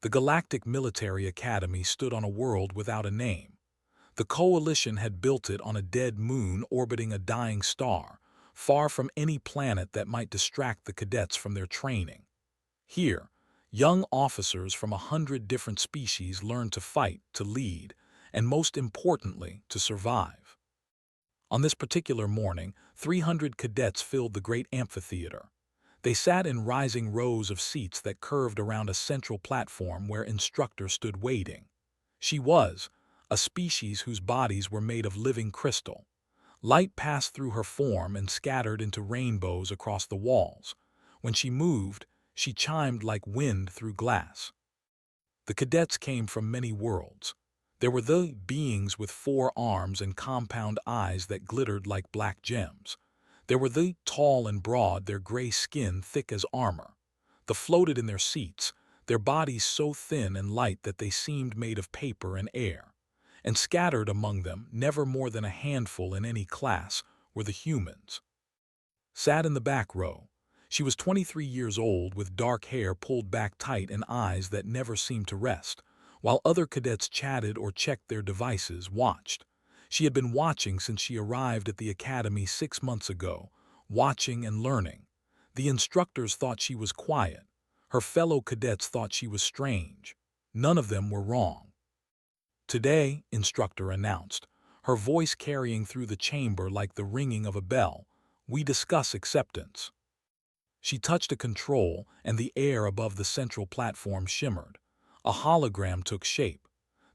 The Galactic Military Academy stood on a world without a name. The Coalition had built it on a dead moon orbiting a dying star, far from any planet that might distract the cadets from their training. Here, young officers from 100 different species learned to fight, to lead, and most importantly, to survive. On this particular morning, 300 cadets filled the great amphitheater. They sat in rising rows of seats that curved around a central platform where Instructor stood waiting. She was a species whose bodies were made of living crystal. Light passed through her form and scattered into rainbows across the walls. When she moved, she chimed like wind through glass. The cadets came from many worlds. There were the beings with 4 arms and compound eyes that glittered like black gems. There were the tall and broad, their gray skin thick as armor. The floated in their seats, their bodies so thin and light that they seemed made of paper and air. And scattered among them, never more than a handful in any class, were the humans. Sat in the back row. She was 23 years old with dark hair pulled back tight and eyes that never seemed to rest, while other cadets chatted or checked their devices, watched. She had been watching since she arrived at the academy 6 months ago, watching and learning. The instructors thought she was quiet. Her fellow cadets thought she was strange. None of them were wrong. "Today," Instructor announced, her voice carrying through the chamber like the ringing of a bell, "we discuss acceptance." She touched a control, and the air above the central platform shimmered. A hologram took shape.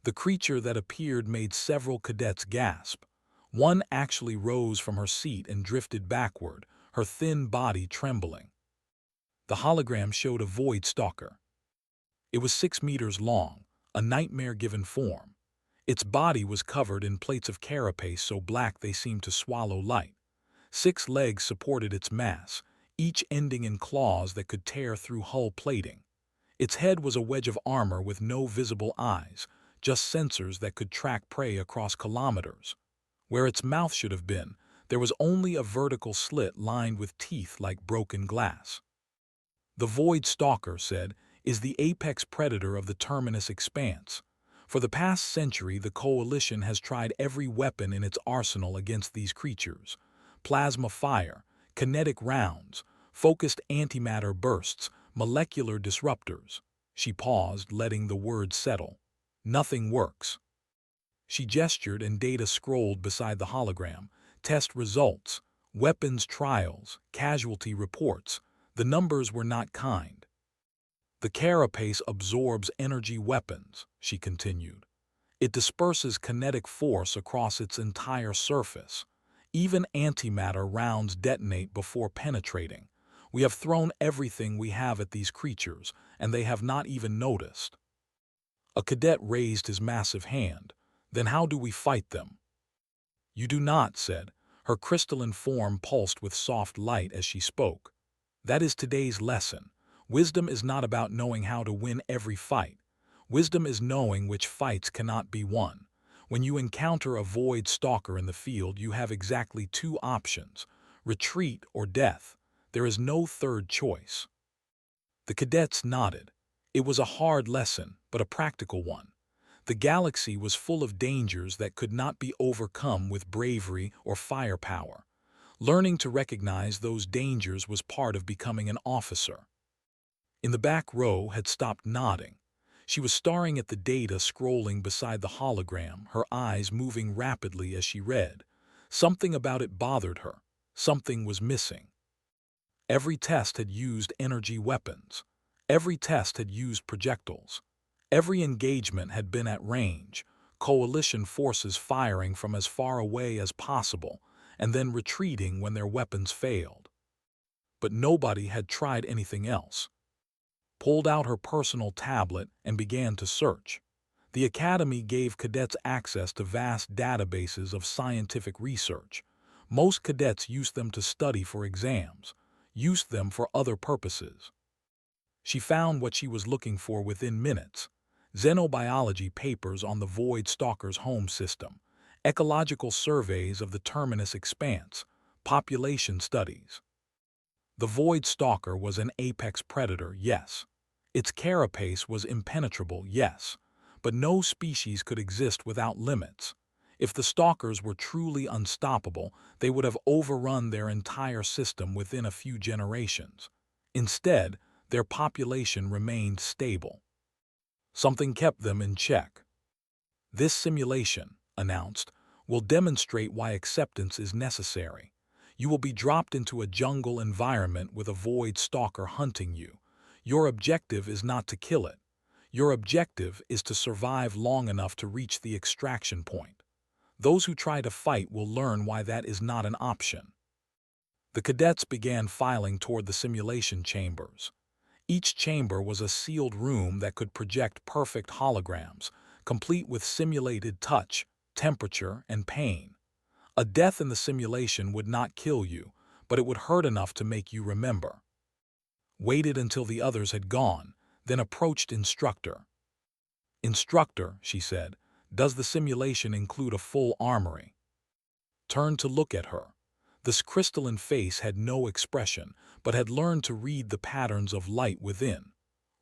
The creature that appeared made several cadets gasp. One actually rose from her seat and drifted backward, her thin body trembling. The hologram showed a void stalker. It was 6 meters long, a nightmare-given form. Its body was covered in plates of carapace so black they seemed to swallow light. 6 legs supported its mass, each ending in claws that could tear through hull plating. Its head was a wedge of armor with no visible eyes, just sensors that could track prey across kilometers. Where its mouth should have been, there was only a vertical slit lined with teeth like broken glass. "The Void Stalker," said, "is the apex predator of the Terminus Expanse. For the past century, the Coalition has tried every weapon in its arsenal against these creatures. Plasma fire, kinetic rounds, focused antimatter bursts, molecular disruptors." She paused, letting the words settle. "Nothing works." She gestured and data scrolled beside the hologram. Test results, weapons trials, casualty reports. The numbers were not kind. "The carapace absorbs energy weapons," she continued. "It disperses kinetic force across its entire surface. Even antimatter rounds detonate before penetrating. We have thrown everything we have at these creatures, and they have not even noticed." A cadet raised his massive hand. "Then how do we fight them?" "You do not," said. Her crystalline form pulsed with soft light as she spoke. "That is today's lesson. Wisdom is not about knowing how to win every fight. Wisdom is knowing which fights cannot be won. When you encounter a void stalker in the field, you have exactly 2 options: retreat or death. There is no third choice." The cadets nodded. It was a hard lesson, but a practical one. The galaxy was full of dangers that could not be overcome with bravery or firepower. Learning to recognize those dangers was part of becoming an officer. In the back row had stopped nodding. She was staring at the data scrolling beside the hologram, her eyes moving rapidly as she read. Something about it bothered her. Something was missing. Every test had used energy weapons. Every test had used projectiles. Every engagement had been at range, Coalition forces firing from as far away as possible and then retreating when their weapons failed. But nobody had tried anything else. Pulled out her personal tablet and began to search. The Academy gave cadets access to vast databases of scientific research. Most cadets used them to study for exams, used them for other purposes. She found what she was looking for within minutes: xenobiology papers on the Void Stalker's home system, ecological surveys of the Terminus Expanse, population studies. The Void Stalker was an apex predator, yes. Its carapace was impenetrable, yes, but no species could exist without limits. If the stalkers were truly unstoppable, they would have overrun their entire system within a few generations. Instead, their population remained stable. Something kept them in check. This simulation, announced, will demonstrate why acceptance is necessary. You will be dropped into a jungle environment with a void stalker hunting you. Your objective is not to kill it. Your objective is to survive long enough to reach the extraction point. Those who try to fight will learn why that is not an option. The cadets began filing toward the simulation chambers. Each chamber was a sealed room that could project perfect holograms, complete with simulated touch, temperature, and pain. A death in the simulation would not kill you, but it would hurt enough to make you remember. Waited until the others had gone, then approached Instructor. "Instructor," she said, "does the simulation include a full armory?" Turned to look at her. This crystalline face had no expression, but had learned to read the patterns of light within.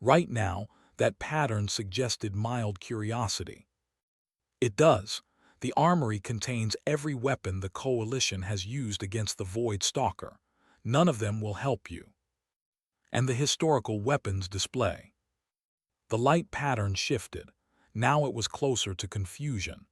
Right now, that pattern suggested mild curiosity. "It does. The armory contains every weapon the Coalition has used against the Void Stalker. None of them will help you." "And the historical weapons display?" The light pattern shifted. Now it was closer to confusion.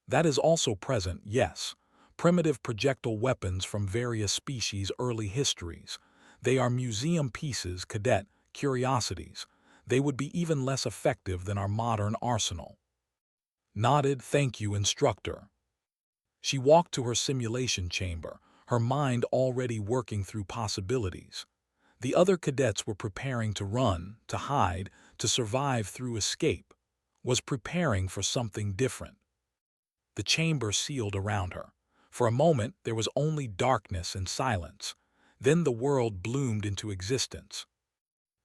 "That is also present, yes. Primitive projectile weapons from various species' early histories. They are museum pieces, cadet, curiosities. They would be even less effective than our modern arsenal." Nodded, "Thank you, Instructor." She walked to her simulation chamber, her mind already working through possibilities. The other cadets were preparing to run, to hide, to survive through escape, was preparing for something different. The chamber sealed around her. For a moment, there was only darkness and silence. Then the world bloomed into existence.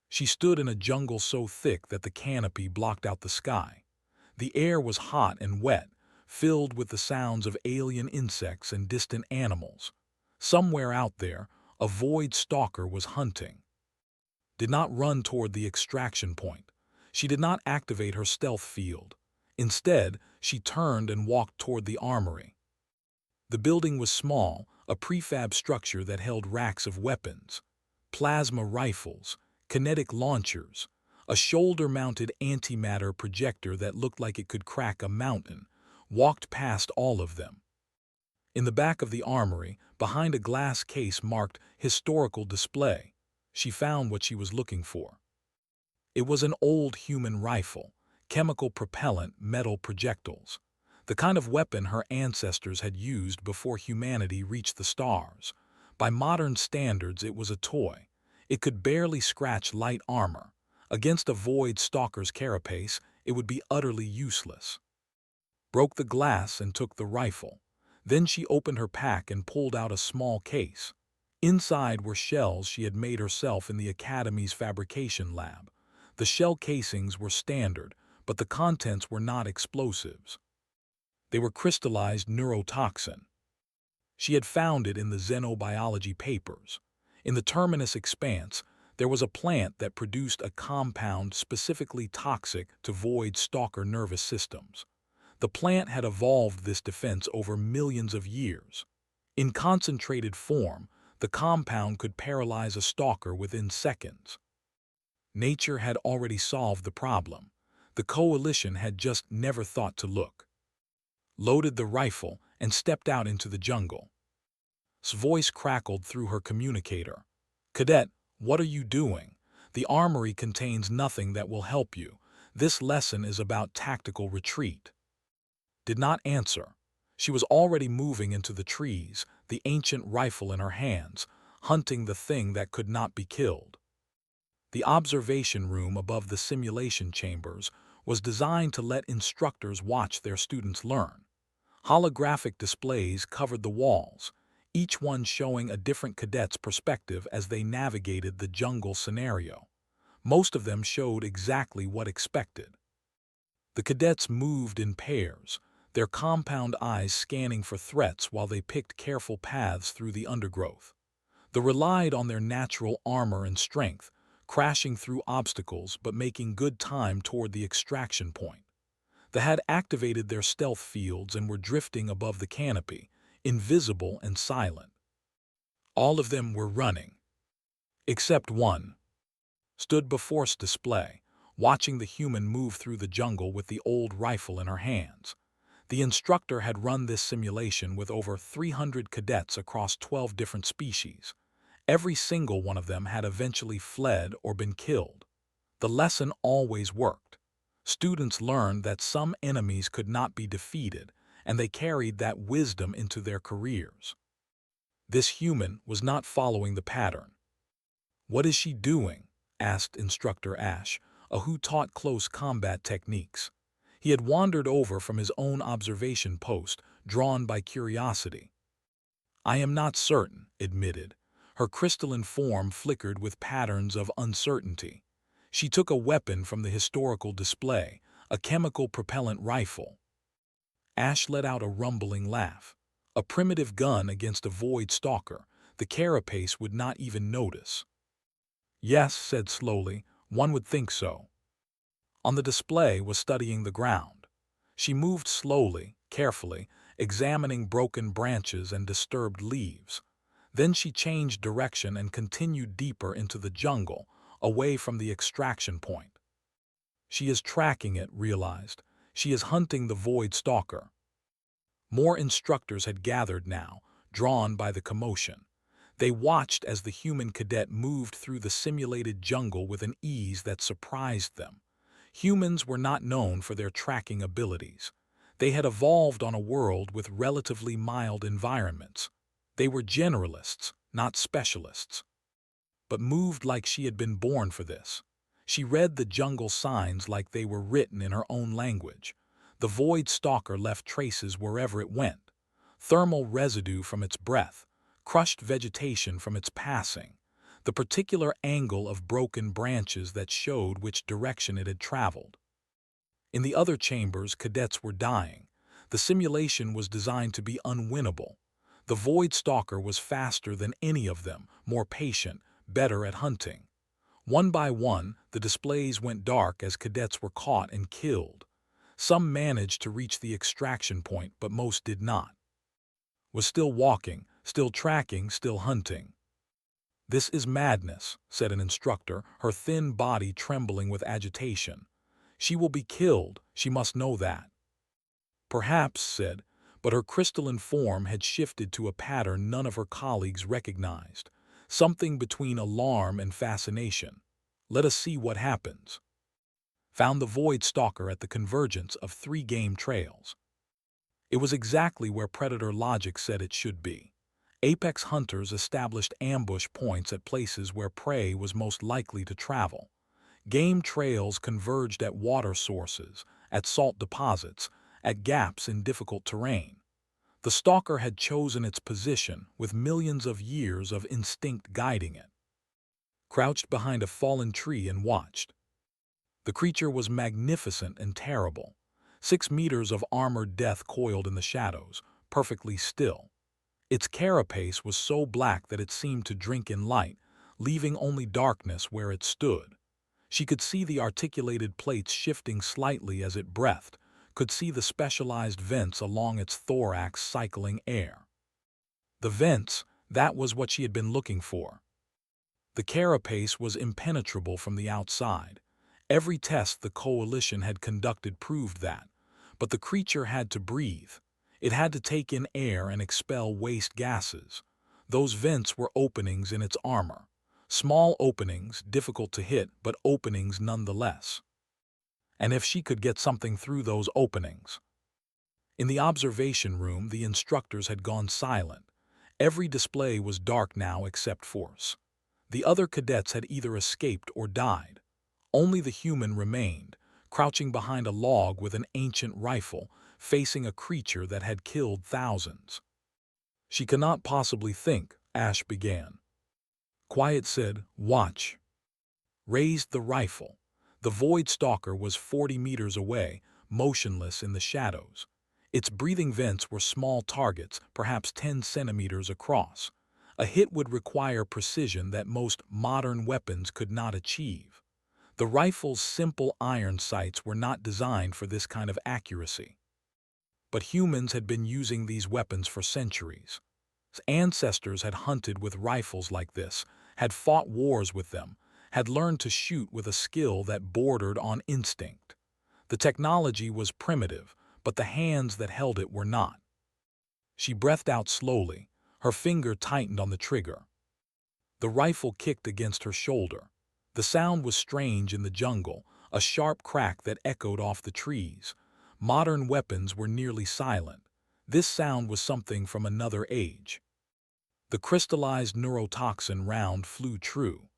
She stood in a jungle so thick that the canopy blocked out the sky. The air was hot and wet, filled with the sounds of alien insects and distant animals. Somewhere out there, a void stalker was hunting. Did not run toward the extraction point. She did not activate her stealth field. Instead, she turned and walked toward the armory. The building was small, a prefab structure that held racks of weapons. Plasma rifles, kinetic launchers, a shoulder-mounted antimatter projector that looked like it could crack a mountain, walked past all of them. In the back of the armory, behind a glass case marked "Historical Display," she found what she was looking for. It was an old human rifle, chemical propellant, metal projectiles. The kind of weapon her ancestors had used before humanity reached the stars. By modern standards, it was a toy. It could barely scratch light armor. Against a void stalker's carapace, it would be utterly useless. Broke the glass and took the rifle. Then she opened her pack and pulled out a small case. Inside were shells she had made herself in the Academy's fabrication lab. The shell casings were standard, but the contents were not explosives. They were crystallized neurotoxin. She had found it in the xenobiology papers. In the Terminus expanse, there was a plant that produced a compound specifically toxic to void stalker nervous systems. The plant had evolved this defense over millions of years. In concentrated form, the compound could paralyze a stalker within seconds. Nature had already solved the problem. The Coalition had just never thought to look. Loaded the rifle and stepped out into the jungle. S voice crackled through her communicator. "Cadet, what are you doing? The armory contains nothing that will help you. This lesson is about tactical retreat." Did not answer. She was already moving into the trees, the ancient rifle in her hands, hunting the thing that could not be killed. The observation room above the simulation chambers was designed to let instructors watch their students learn. Holographic displays covered the walls, each one showing a different cadet's perspective as they navigated the jungle scenario. Most of them showed exactly what expected. The cadets moved in pairs, their compound eyes scanning for threats while they picked careful paths through the undergrowth. They relied on their natural armor and strength, crashing through obstacles but making good time toward the extraction point. They had activated their stealth fields and were drifting above the canopy, invisible and silent. All of them were running, except one. Stood before display, watching the human move through the jungle with the old rifle in her hands. The instructor had run this simulation with over 300 cadets across 12 different species. Every single one of them had eventually fled or been killed. The lesson always worked. Students learned that some enemies could not be defeated, and they carried that wisdom into their careers. This human was not following the pattern. "What is she doing?" asked Instructor Ash, who taught close combat techniques. He had wandered over from his own observation post, drawn by curiosity. "I am not certain," admitted. Her crystalline form flickered with patterns of uncertainty. She took a weapon from the historical display, a chemical propellant rifle. Ash let out a rumbling laugh. A primitive gun against a void stalker. The carapace would not even notice. "Yes," said slowly, "one would think so." On the display was studying the ground. She moved slowly, carefully, examining broken branches and disturbed leaves. Then she changed direction and continued deeper into the jungle, away from the extraction point. She is tracking it, realized. She is hunting the void stalker. More instructors had gathered now, drawn by the commotion. They watched as the human cadet moved through the simulated jungle with an ease that surprised them. Humans were not known for their tracking abilities. They had evolved on a world with relatively mild environments. They were generalists, not specialists. But moved like she had been born for this. She read the jungle signs like they were written in her own language. The void stalker left traces wherever it went. Thermal residue from its breath, crushed vegetation from its passing, the particular angle of broken branches that showed which direction it had traveled. In the other chambers, cadets were dying. The simulation was designed to be unwinnable. The void stalker was faster than any of them, more patient, better at hunting. One by one, the displays went dark as cadets were caught and killed. Some managed to reach the extraction point, but most did not. Was still walking, still tracking, still hunting. "This is madness," said an instructor, her thin body trembling with agitation. "She will be killed, she must know that." "Perhaps," said, but her crystalline form had shifted to a pattern none of her colleagues recognized, something between alarm and fascination. "Let us see what happens." Found the void stalker at the convergence of 3 game trails. It was exactly where predator logic said it should be. Apex hunters established ambush points at places where prey was most likely to travel. Game trails converged at water sources, at salt deposits, at gaps in difficult terrain. The stalker had chosen its position with millions of years of instinct guiding it. Crouched behind a fallen tree and watched. The creature was magnificent and terrible. 6 meters of armored death coiled in the shadows, perfectly still. Its carapace was so black that it seemed to drink in light, leaving only darkness where it stood. She could see the articulated plates shifting slightly as it breathed, could see the specialized vents along its thorax cycling air. The vents, that was what she had been looking for. The carapace was impenetrable from the outside. Every test the coalition had conducted proved that. But the creature had to breathe. It had to take in air and expel waste gases. Those vents were openings in its armor. Small openings, difficult to hit, but openings nonetheless. And if she could get something through those openings. In the observation room, the instructors had gone silent. Every display was dark now except Force. The other cadets had either escaped or died. Only the human remained, crouching behind a log with an ancient rifle, facing a creature that had killed thousands. "She cannot possibly think," Ash began. Quiet said, "Watch." Raised the rifle. The void stalker was 40 meters away, motionless in the shadows. Its breathing vents were small targets, perhaps 10 centimeters across. A hit would require precision that most modern weapons could not achieve. The rifle's simple iron sights were not designed for this kind of accuracy. But humans had been using these weapons for centuries. Ancestors had hunted with rifles like this, had fought wars with them, had learned to shoot with a skill that bordered on instinct. The technology was primitive, but the hands that held it were not. She breathed out slowly, her finger tightened on the trigger. The rifle kicked against her shoulder. The sound was strange in the jungle, a sharp crack that echoed off the trees. Modern weapons were nearly silent. This sound was something from another age. The crystallized neurotoxin round flew true.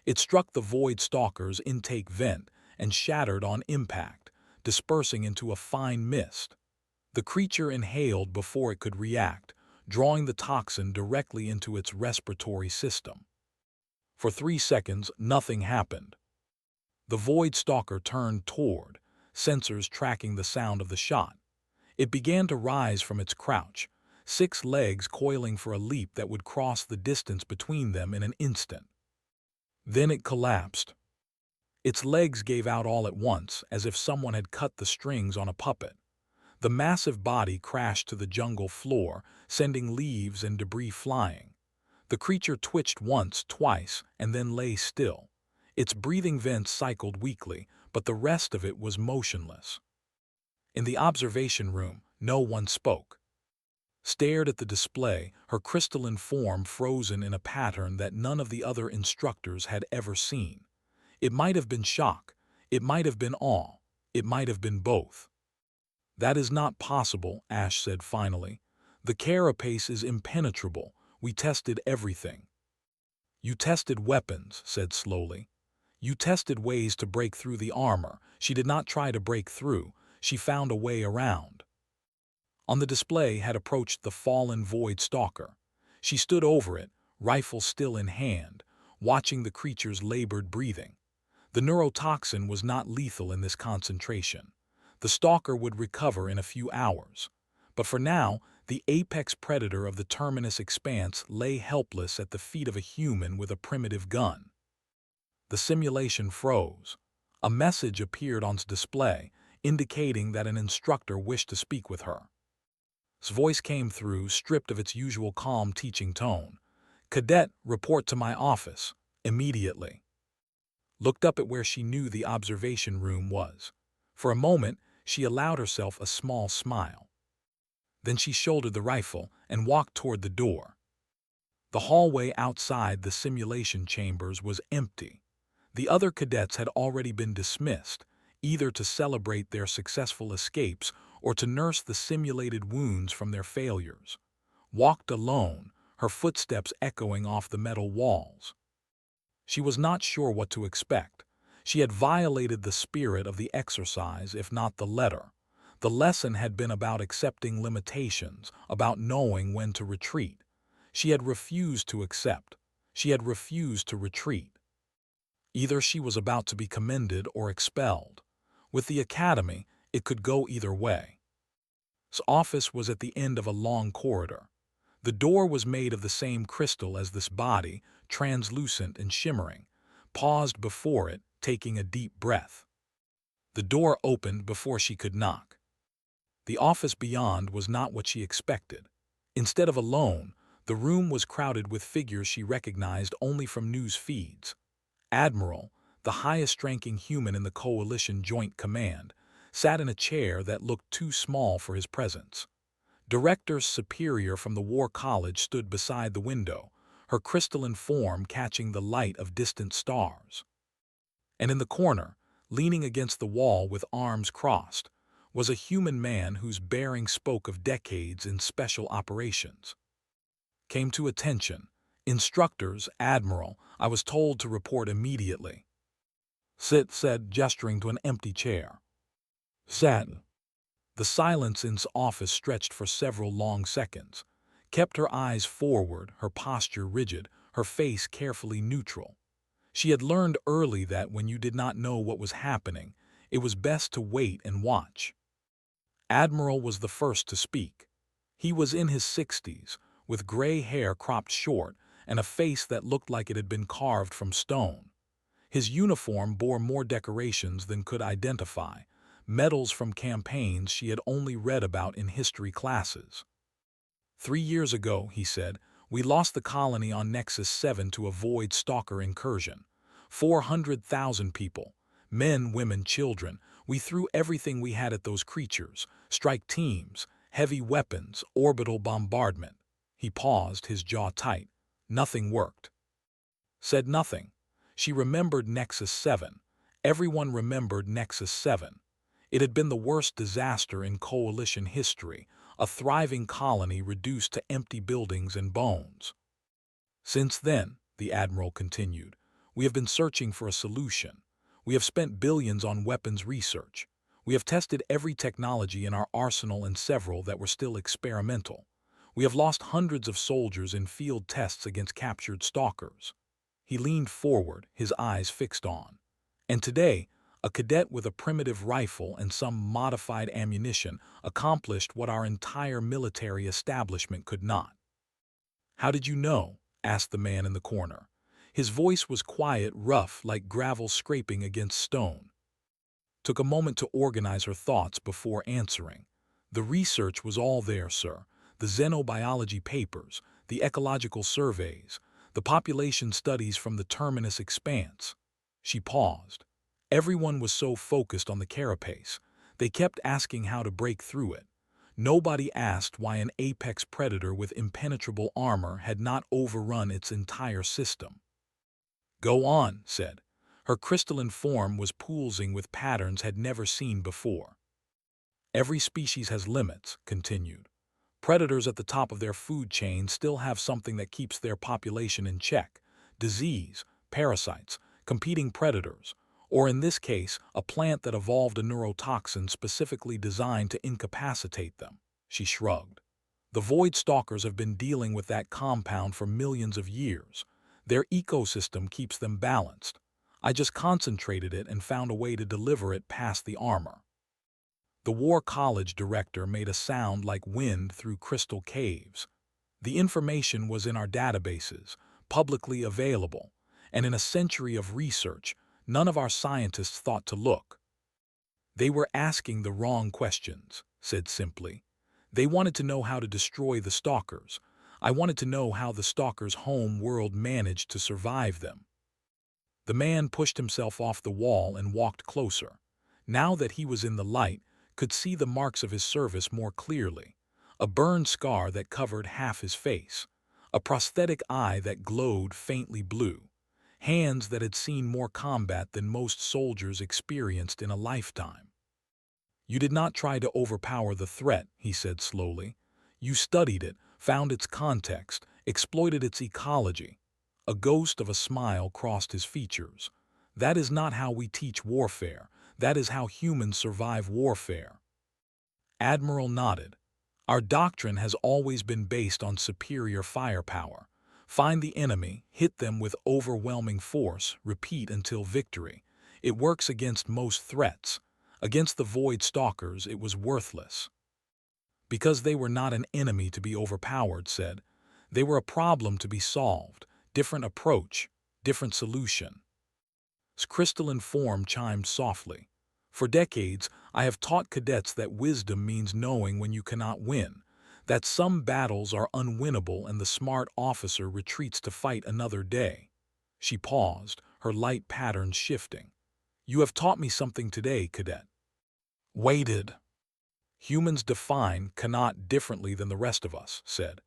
It struck the Void Stalker's intake vent and shattered on impact, dispersing into a fine mist. The creature inhaled before it could react, drawing the toxin directly into its respiratory system. For 3 seconds, nothing happened. The Void Stalker turned toward, sensors tracking the sound of the shot. It began to rise from its crouch, 6 legs coiling for a leap that would cross the distance between them in an instant. Then it collapsed. Its legs gave out all at once, as if someone had cut the strings on a puppet. The massive body crashed to the jungle floor, sending leaves and debris flying. The creature twitched once, twice, and then lay still. Its breathing vents cycled weakly, but the rest of it was motionless. In the observation room, no one spoke. Stared at the display, her crystalline form frozen in a pattern that none of the other instructors had ever seen. It might have been shock, it might have been awe, it might have been both. "That is not possible," Ash said finally. "The carapace is impenetrable. We tested everything." "You tested weapons," said slowly. "You tested ways to break through the armor." She did not try to break through. She found a way around. On the display had approached the fallen Void Stalker. She stood over it, rifle still in hand, watching the creature's labored breathing. The neurotoxin was not lethal in this concentration. The stalker would recover in a few hours. But for now, the apex predator of the terminus expanse lay helpless at the feet of a human with a primitive gun. The simulation froze. A message appeared on display, indicating that an instructor wished to speak with her. His voice came through, stripped of its usual calm teaching tone. "Cadet, report to my office, immediately." Looked up at where she knew the observation room was. For a moment, she allowed herself a small smile. Then she shouldered the rifle and walked toward the door. The hallway outside the simulation chambers was empty. The other cadets had already been dismissed, either to celebrate their successful escapes or to nurse the simulated wounds from their failures. Walked alone, her footsteps echoing off the metal walls. She was not sure what to expect. She had violated the spirit of the exercise, if not the letter. The lesson had been about accepting limitations, about knowing when to retreat. She had refused to accept. She had refused to retreat. Either she was about to be commended or expelled. With the academy, it could go either way. His office was at the end of a long corridor. The door was made of the same crystal as this body, translucent and shimmering. Paused before it, taking a deep breath. The door opened before she could knock. The office beyond was not what she expected. Instead of alone, the room was crowded with figures she recognized only from news feeds. Admiral, the highest-ranking human in the Coalition Joint Command, sat in a chair that looked too small for his presence. Director Superior from the War College stood beside the window, her crystalline form catching the light of distant stars. And in the corner, leaning against the wall with arms crossed, was a human man whose bearing spoke of decades in special operations. Came to attention. "Instructors, Admiral, I was told to report immediately." "Sit," said, gesturing to an empty chair. "Sat." The silence in his office stretched for several long seconds. Kept her eyes forward, her posture rigid, her face carefully neutral. She had learned early that when you did not know what was happening, it was best to wait and watch. Admiral was the first to speak. He was in his 60s, with gray hair cropped short and a face that looked like it had been carved from stone. His uniform bore more decorations than could identify, medals from campaigns she had only read about in history classes. 3 years ago, he said, we lost the colony on Nexus 7 to a void stalker incursion. 400,000 people, men, women, children. We threw everything we had at those creatures, strike teams, heavy weapons, orbital bombardment. He paused, his jaw tight. Nothing worked. Said nothing. She remembered Nexus 7. Everyone remembered Nexus 7. It had been the worst disaster in Coalition history, a thriving colony reduced to empty buildings and bones. Since then, the Admiral continued, we have been searching for a solution. We have spent billions on weapons research. We have tested every technology in our arsenal and several that were still experimental. We have lost hundreds of soldiers in field tests against captured stalkers. He leaned forward, his eyes fixed on. And today, a cadet with a primitive rifle and some modified ammunition accomplished what our entire military establishment could not. How did you know? Asked the man in the corner. His voice was quiet, rough, like gravel scraping against stone. Took a moment to organize her thoughts before answering. The research was all there, sir. The xenobiology papers, the ecological surveys, the population studies from the Terminus Expanse. She paused. Everyone was so focused on the carapace. They kept asking how to break through it. Nobody asked why an apex predator with impenetrable armor had not overrun its entire system. Go on, said. Her crystalline form was pulsing with patterns had never seen before. Every species has limits, continued. Predators at the top of their food chain still have something that keeps their population in check. Disease, parasites, competing predators, or in this case, a plant that evolved a neurotoxin specifically designed to incapacitate them. She shrugged. The void stalkers have been dealing with that compound for millions of years. Their ecosystem keeps them balanced. I just concentrated it and found a way to deliver it past the armor. The War College director made a sound like wind through crystal caves. The information was in our databases, publicly available, and in a century of research, none of our scientists thought to look. They were asking the wrong questions, said simply. They wanted to know how to destroy the stalkers. I wanted to know how the stalkers' home world managed to survive them. The man pushed himself off the wall and walked closer. Now that he was in the light, could see the marks of his service more clearly. A burn scar that covered half his face. A prosthetic eye that glowed faintly blue. Hands that had seen more combat than most soldiers experienced in a lifetime. You did not try to overpower the threat, he said slowly. You studied it, found its context, exploited its ecology. A ghost of a smile crossed his features. That is not how we teach warfare. That is how humans survive warfare. Admiral nodded. Our doctrine has always been based on superior firepower. Find the enemy, hit them with overwhelming force, repeat until victory. It works against most threats. Against the void stalkers, it was worthless. Because they were not an enemy to be overpowered, said. They were a problem to be solved. Different approach, different solution. His crystalline form chimed softly. For decades, I have taught cadets that wisdom means knowing when you cannot win, that some battles are unwinnable and the smart officer retreats to fight another day. She paused, her light patterns shifting. You have taught me something today, cadet. Waited. Humans define cannot differently than the rest of us, said.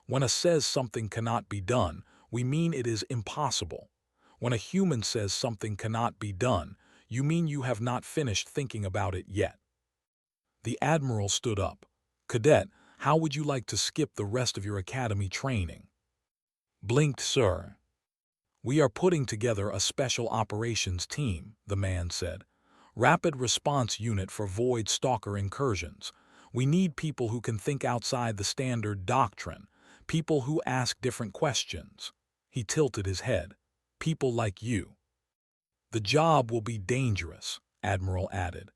When a says something cannot be done, we mean it is impossible. When a human says something cannot be done, you mean you have not finished thinking about it yet. The Admiral stood up. Cadet, how would you like to skip the rest of your academy training? Blinked, sir. We are putting together a special operations team, the man said. Rapid response unit for void stalker incursions. We need people who can think outside the standard doctrine, people who ask different questions. He tilted his head. People like you. The job will be dangerous, Admiral added.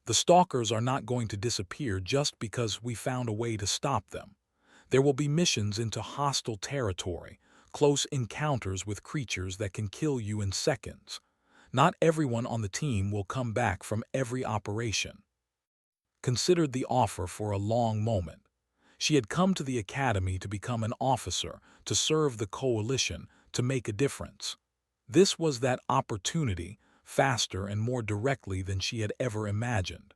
The stalkers are not going to disappear just because we found a way to stop them. There will be missions into hostile territory, close encounters with creatures that can kill you in seconds. Not everyone on the team will come back from every operation. Considered the offer for a long moment. She had come to the academy to become an officer, to serve the coalition, to make a difference. This was that opportunity, faster and more directly than she had ever imagined.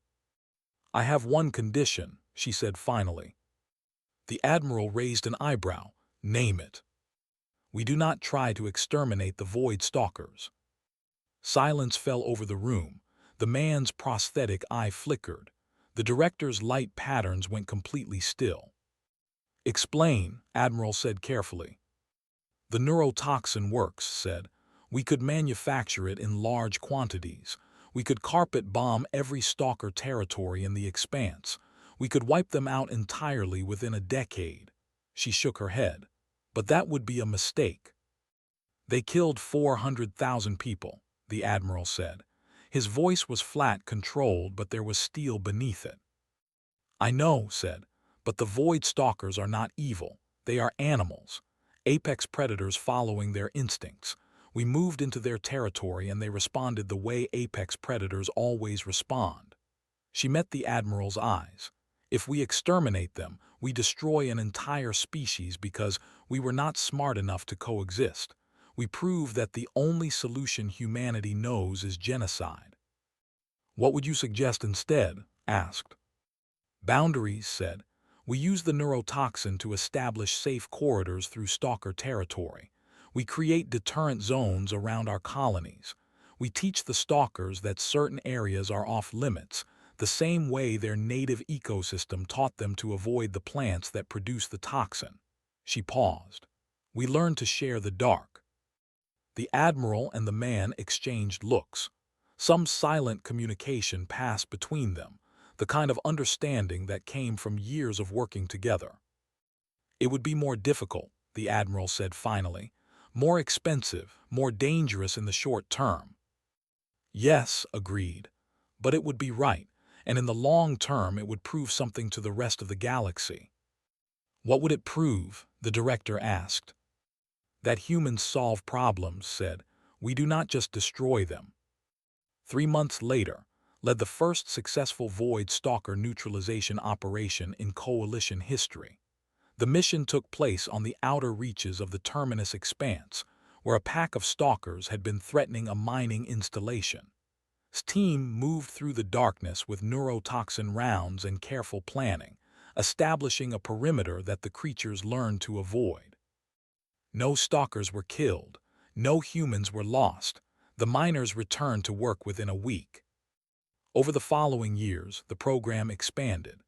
"I have one condition," she said finally. The admiral raised an eyebrow. "Name it." "We do not try to exterminate the Void Stalkers." Silence fell over the room. The man's prosthetic eye flickered. The director's light patterns went completely still. "Explain," Admiral said carefully. "The neurotoxin works," said. "We could manufacture it in large quantities. We could carpet bomb every stalker territory in the expanse. We could wipe them out entirely within a decade." She shook her head. "But that would be a mistake." "They killed 400,000 people," the Admiral said. His voice was flat, controlled, but there was steel beneath it. "I know," said, "but the Void Stalkers are not evil. They are animals. Apex predators following their instincts. We moved into their territory and they responded the way apex predators always respond." She met the Admiral's eyes. "If we exterminate them, we destroy an entire species because we were not smart enough to coexist. We prove that the only solution humanity knows is genocide." "What would you suggest instead?" asked. "Boundaries," said. "We use the neurotoxin to establish safe corridors through stalker territory. We create deterrent zones around our colonies. We teach the stalkers that certain areas are off limits, the same way their native ecosystem taught them to avoid the plants that produce the toxin." She paused. "We learn to share the dark." The Admiral and the man exchanged looks. Some silent communication passed between them, the kind of understanding that came from years of working together. "It would be more difficult," the Admiral said finally. "More expensive, more dangerous in the short term." "Yes," agreed. "But it would be right, and in the long term it would prove something to the rest of the galaxy." "What would it prove?" the director asked. "That humans solve problems," said. "We do not just destroy them." 3 months later, led the first successful Void Stalker neutralization operation in Coalition history. The mission took place on the outer reaches of the Terminus Expanse, where a pack of stalkers had been threatening a mining installation. His team moved through the darkness with neurotoxin rounds and careful planning, establishing a perimeter that the creatures learned to avoid. No stalkers were killed. No humans were lost. The miners returned to work within a week. Over the following years, the program expanded.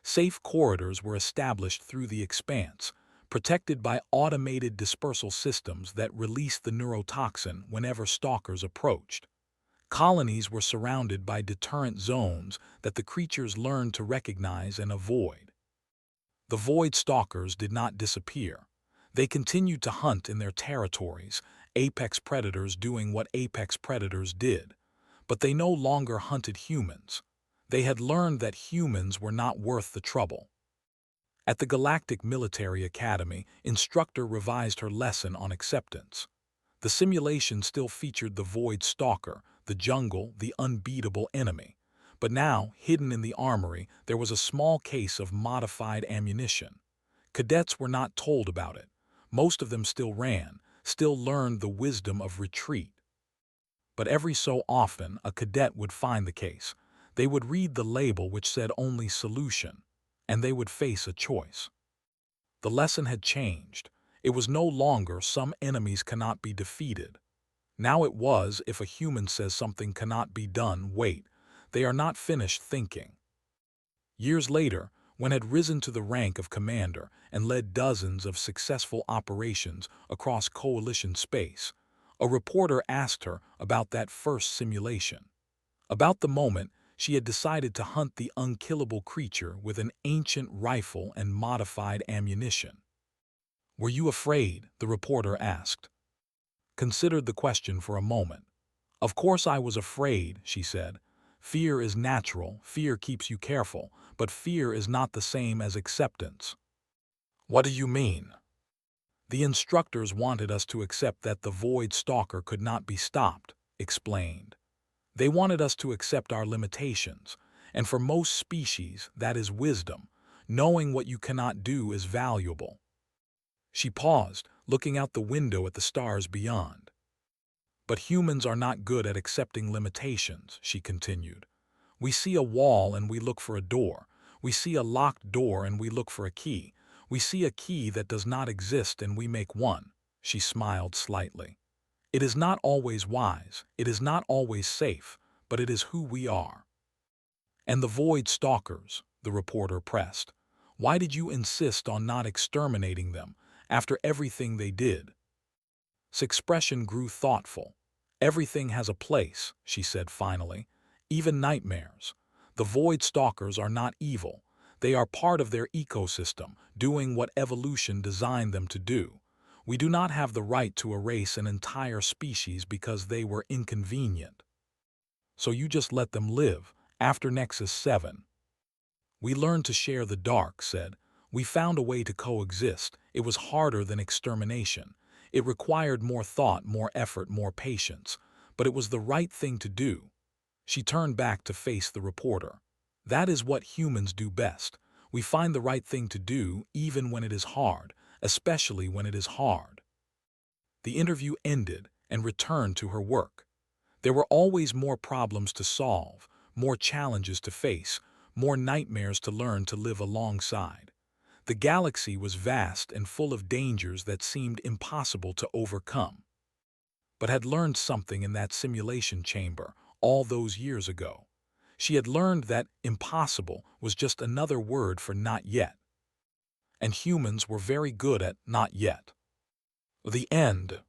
Safe corridors were established through the expanse, protected by automated dispersal systems that released the neurotoxin whenever stalkers approached. Colonies were surrounded by deterrent zones that the creatures learned to recognize and avoid. The Void Stalkers did not disappear. They continued to hunt in their territories, apex predators doing what apex predators did. But they no longer hunted humans. They had learned that humans were not worth the trouble. At the Galactic Military Academy, Instructor revised her lesson on acceptance. The simulation still featured the Void Stalker, the jungle, the unbeatable enemy. But now, hidden in the armory, there was a small case of modified ammunition. Cadets were not told about it. Most of them still ran, still learned the wisdom of retreat. But every so often, a cadet would find the case. They would read the label which said only solution, and they would face a choice. The lesson had changed. It was no longer some enemies cannot be defeated. Now it was, if a human says something cannot be done, wait, they are not finished thinking. Years later, when had risen to the rank of commander and led dozens of successful operations across Coalition space, a reporter asked her about that first simulation. About the moment she had decided to hunt the unkillable creature with an ancient rifle and modified ammunition. "Were you afraid?" the reporter asked. Considered the question for a moment. "Of course I was afraid," she said. "Fear is natural, fear keeps you careful, but fear is not the same as acceptance." "What do you mean?" The instructors wanted us to accept that the Void Stalker could not be stopped, explained. They wanted us to accept our limitations, and for most species, that is wisdom. Knowing what you cannot do is valuable. She paused, looking out the window at the stars beyond. But humans are not good at accepting limitations, she continued. We see a wall and we look for a door. We see a locked door and we look for a key. We see a key that does not exist and we make one. She smiled slightly. It is not always wise, it is not always safe, but it is who we are. And the Void Stalkers, the reporter pressed. Why did you insist on not exterminating them after everything they did? His expression grew thoughtful. Everything has a place, she said finally. Even nightmares. The Void Stalkers are not evil. They are part of their ecosystem, doing what evolution designed them to do. We do not have the right to erase an entire species because they were inconvenient. So you just let them live, after Nexus 7. We learned to share the dark, said. We found a way to coexist. It was harder than extermination. It required more thought, more effort, more patience. But it was the right thing to do. She turned back to face the reporter. That is what humans do best. We find the right thing to do even when it is hard, especially when it is hard. The interview ended and returned to her work. There were always more problems to solve, more challenges to face, more nightmares to learn to live alongside. The galaxy was vast and full of dangers that seemed impossible to overcome. But had learned something in that simulation chamber all those years ago. She had learned that impossible was just another word for not yet. And humans were very good at not yet. The end.